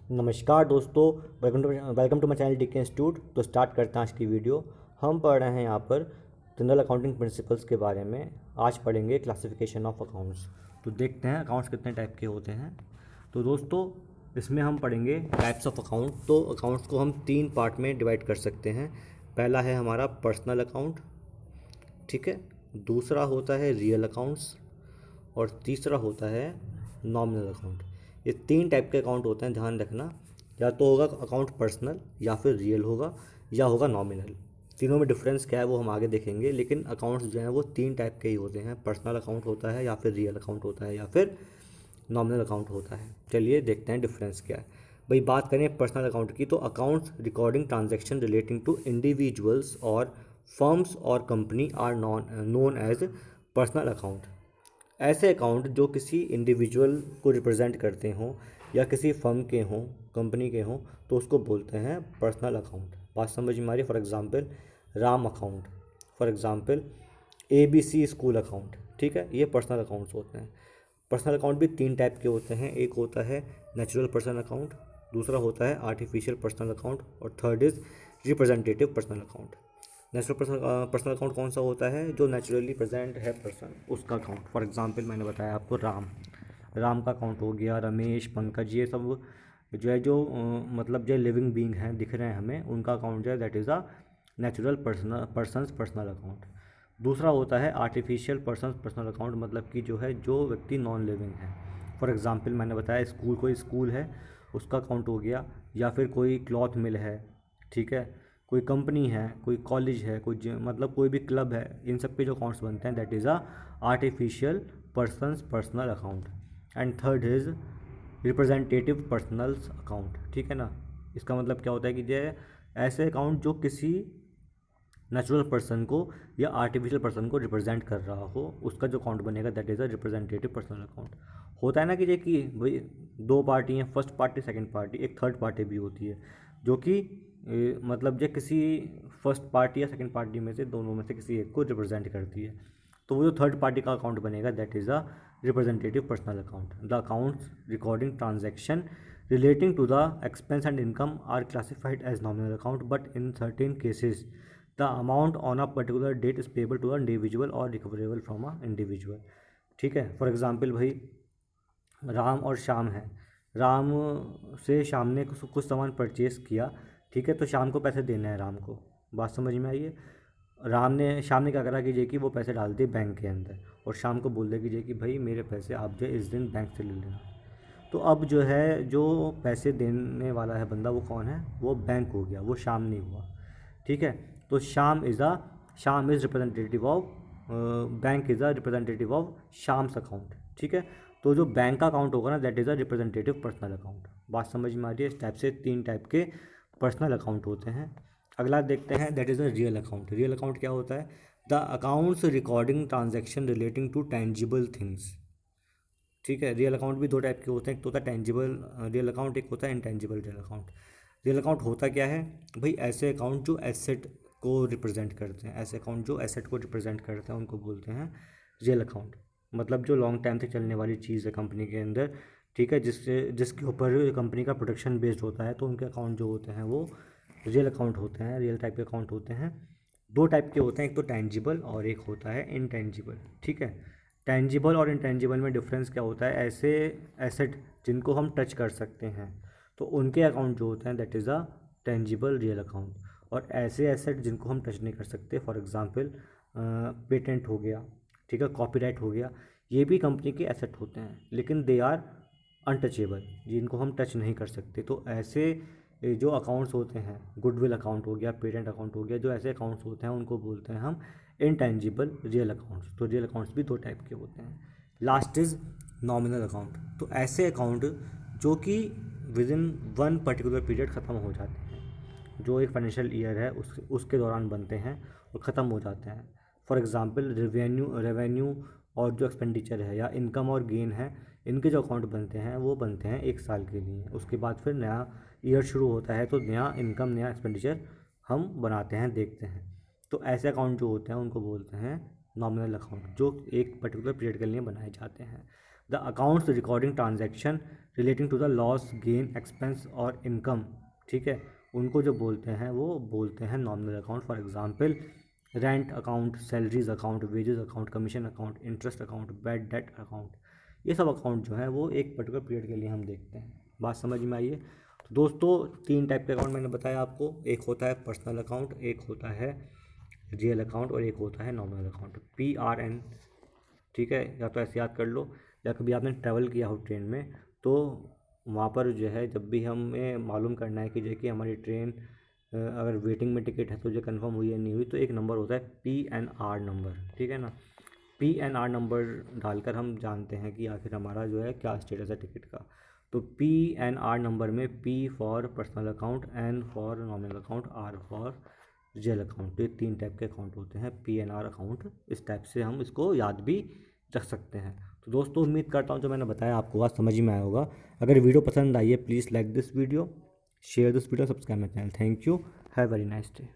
नमस्कार दोस्तों, welcome to my channel D K institute. तो स्टार्ट करते हैं आज की वीडियो। हम पढ़ रहे हैं यहाँ पर जनरल अकाउंटिंग प्रिंसिपल्स के बारे में। आज पढ़ेंगे क्लासिफिकेशन ऑफ अकाउंट्स। तो देखते हैं अकाउंट्स कितने टाइप के होते हैं। तो दोस्तों इसमें हम पढ़ेंगे टाइप्स ऑफ अकाउंट। तो अकाउंट्स को हम 3 पार्ट में डिवाइड कर सकते हैं। पहला है हमारा पर्सनल अकाउंट, ठीक है। दूसरा होता है रियल अकाउंट्स और तीसरा होता है नॉमिनल अकाउंट। ये 3 टाइप के अकाउंट होते हैं, ध्यान रखना। या तो होगा अकाउंट पर्सनल, या फिर रियल होगा, या होगा नॉमिनल। तीनों में डिफरेंस क्या है वो हम आगे देखेंगे, लेकिन अकाउंट्स जो हैं वो 3 टाइप के ही होते हैं। पर्सनल अकाउंट होता है, या फिर रियल अकाउंट होता है, या फिर नॉमिनल अकाउंट होता है। चलिए देखते हैं डिफरेंस क्या है। भाई बात करें पर्सनल अकाउंट की, तो accounts recording transaction relating to individuals और फर्म्स और company are known as personal account. ऐसे अकाउंट जो किसी इंडिविजुअल को रिप्रेजेंट करते हों या किसी फर्म के हों, कंपनी के हों, तो उसको बोलते हैं पर्सनल अकाउंट। बात समझ में आ रही है? For example Ram account, for example ABC school account, ठीक है। ये पर्सनल अकाउंट्स होते हैं। पर्सनल अकाउंट भी 3 टाइप के होते हैं। एक होता है नेचुरल पर्सनल अकाउंट, दूसरा होता है आर्टिफिशियल पर्सनल अकाउंट, और third is representative personal account. Natural personal account कौन सा होता है? जो नेचुरली प्रेजेंट है पर्सन, उसका अकाउंट। फॉर एग्जांपल मैंने बताया आपको राम का अकाउंट हो गया, रमेश, पंकज, ये सब जो है जो मतलब जो लिविंग बीइंग हैं, दिख रहे हैं हमें, उनका अकाउंट जो है that is a natural persons personal account. दूसरा होता है आर्टिफिशियल पर्सनस पर्सनल अकाउंट, मतलब कि जो है जो व्यक्ति नॉन लिविंग है। फॉर एग्जांपल मैंने बताया स्कूल, कोई स्कूल है उसका अकाउंट हो गया, या फिर कोई क्लॉथ मिल है, ठीक है, कोई कंपनी है, कोई कॉलेज है, मतलब कोई भी क्लब है। इन सब के जो अकाउंट्स बनते हैं that is a artificial persons personal account. And third is representative personals account, ठीक है ना। इसका मतलब क्या होता है कि जो ऐसे अकाउंट जो किसी नेचुरल पर्सन को या आर्टिफिशियल पर्सन को रिप्रेजेंट कर रहा हो, उसका जो अकाउंट बनेगा that is a representative personal account. होता है ना कि भाई 2 पार्टी हैं, फर्स्ट पार्टी सेकंड पार्टी, एक थर्ड पार्टी भी होती है, जो कि मतलब जो किसी फर्स्ट पार्टी या सेकंड पार्टी में से, दोनों में से किसी एक को रिप्रेजेंट करती है। तो वो जो थर्ड पार्टी का अकाउंट बनेगा that is a representative personal account. The accounts recording transaction relating to the expense and income are classified as nominal account, but in certain cases the amount on a particular date is payable to an individual or recoverable from a individual, ठीक है। For example भाई राम और श्याम है, राम से श्याम ने कुछ सामान purchase किया, ठीक है, तो श्याम को पैसे देने हैं राम को। बात समझ में आई है? श्याम ने क्या करा कि जे कि वो पैसे डाल दिए बैंक के अंदर, और शाम को बोल दे कि जे कि भाई मेरे पैसे आप जो इस दिन बैंक से ले लेना। तो अब जो है जो पैसे देने वाला है बंदा, वो कौन है? वो बैंक हो गया, वो श्याम नहीं हुआ, ठीक है। तो Shyam is representative of bank, is a representative of Shyam's account, ठीक है। तो जो बैंक का अकाउंट होगा ना that is a representative personal account. बात समझ में आ रही है? इस टाइप से 3 टाइप के पर्सनल अकाउंट होते हैं। अगला देखते हैं that is a real account. Real account क्या होता है? The accounts recording transaction relating to tangible things, ठीक है। रियल अकाउंट भी 2 टाइप के होते हैं, एक तो होता है टेंजिबल रियल अकाउंट, एक होता है intangible real account. Real account होता क्या है भाई? ऐसे अकाउंट जो एसेट को रिप्रेजेंट करते हैं, ऐसे अकाउंट जो एसेट को रिप्रेजेंट करते हैं उनको बोलते हैं रियल अकाउंट। मतलब जो लॉन्ग टाइम तक चलने वाली चीज़ है कंपनी के अंदर, ठीक है, जिसके ऊपर कंपनी का प्रोडक्शन बेस्ड होता है, तो उनके अकाउंट जो होते हैं वो रियल अकाउंट होते हैं, रियल टाइप के अकाउंट होते हैं। 2 टाइप के होते हैं, एक तो टेंजिबल और एक होता है इनटेंजिबल, ठीक है। टेंजिबल और इनटेंजिबल में डिफरेंस क्या होता है? ऐसे एसेट जिनको हम टच कर सकते हैं, तो उनके अकाउंट जो होते हैं that is a tangible real account. और ऐसे एसेट जिनको हम टच नहीं कर सकते, फॉर एग्जांपल पेटेंट हो गया, ठीक है, कॉपीराइट हो गया, ये भी कंपनी के एसेट होते हैं, लेकिन दे आर अनटचेबल, जिनको हम टच नहीं कर सकते। तो ऐसे जो अकाउंट्स होते हैं, गुडविल अकाउंट हो गया, पेटेंट अकाउंट हो गया, जो ऐसे अकाउंट्स होते हैं उनको बोलते हैं हम इनटेंजिबल रियल अकाउंट्स। तो रियल अकाउंट्स भी 2 टाइप के होते हैं। Last is nominal account. तो ऐसे अकाउंट जो कि with in one particular period ख़त्म हो जाते हैं, जो एक फाइनेंशियल ईयर है उसके दौरान बनते हैं और ख़त्म हो जाते हैं। फॉर एग्जांपल रेवेन्यू और जो एक्सपेंडिचर है या इनकम और गेन है, इनके जो अकाउंट बनते हैं वो बनते हैं 1 साल के लिए। उसके बाद फिर नया ईयर शुरू होता है, तो नया इनकम नया एक्सपेंडिचर हम बनाते हैं, देखते हैं। तो ऐसे अकाउंट जो होते हैं उनको बोलते हैं नॉमिनल अकाउंट, जो एक पर्टिकुलर पीरियड के लिए बनाए जाते हैं। The accounts recording transaction relating to the loss, gain, expense और इनकम, ठीक है, उनको जो बोलते हैं वो बोलते हैं nominal account. For example rent account, salaries account, wages account, commission account, interest account, bad debt account, ये सब अकाउंट जो है वो एक पर्टिकुलर पीरियड के लिए हम देखते हैं। बात समझ में आई है? तो दोस्तों 3 टाइप के अकाउंट मैंने बताया आपको, एक होता है पर्सनल अकाउंट, एक होता है रियल अकाउंट और एक होता है नॉमिनल अकाउंट, PRN, ठीक है। या तो ऐसे याद कर लो, या कभी आपने ट्रैवल किया हो ट्रेन में तो वहाँ पर जो है जब भी हमें मालूम करना है कि जो कि हमारी ट्रेन अगर वेटिंग में टिकट है तो जो कंफर्म हुई है नहीं हुई, तो एक नंबर होता है PNR नंबर, ठीक है ना। PNR नंबर डालकर हम जानते हैं कि आखिर हमारा जो है क्या स्टेटस है टिकट का। तो PNR नंबर में P for personal account, N for nominal account, R for real account. तो ये 3 टाइप के अकाउंट होते हैं PNR अकाउंट। इस टाइप से हम इसको याद भी रख सकते हैं। तो दोस्तों उम्मीद करता हूँ जो मैंने बताया आपको बात समझ में आया होगा। अगर वीडियो पसंद आई है please like this video, share this video, subscribe my channel. Thank you, have very nice day.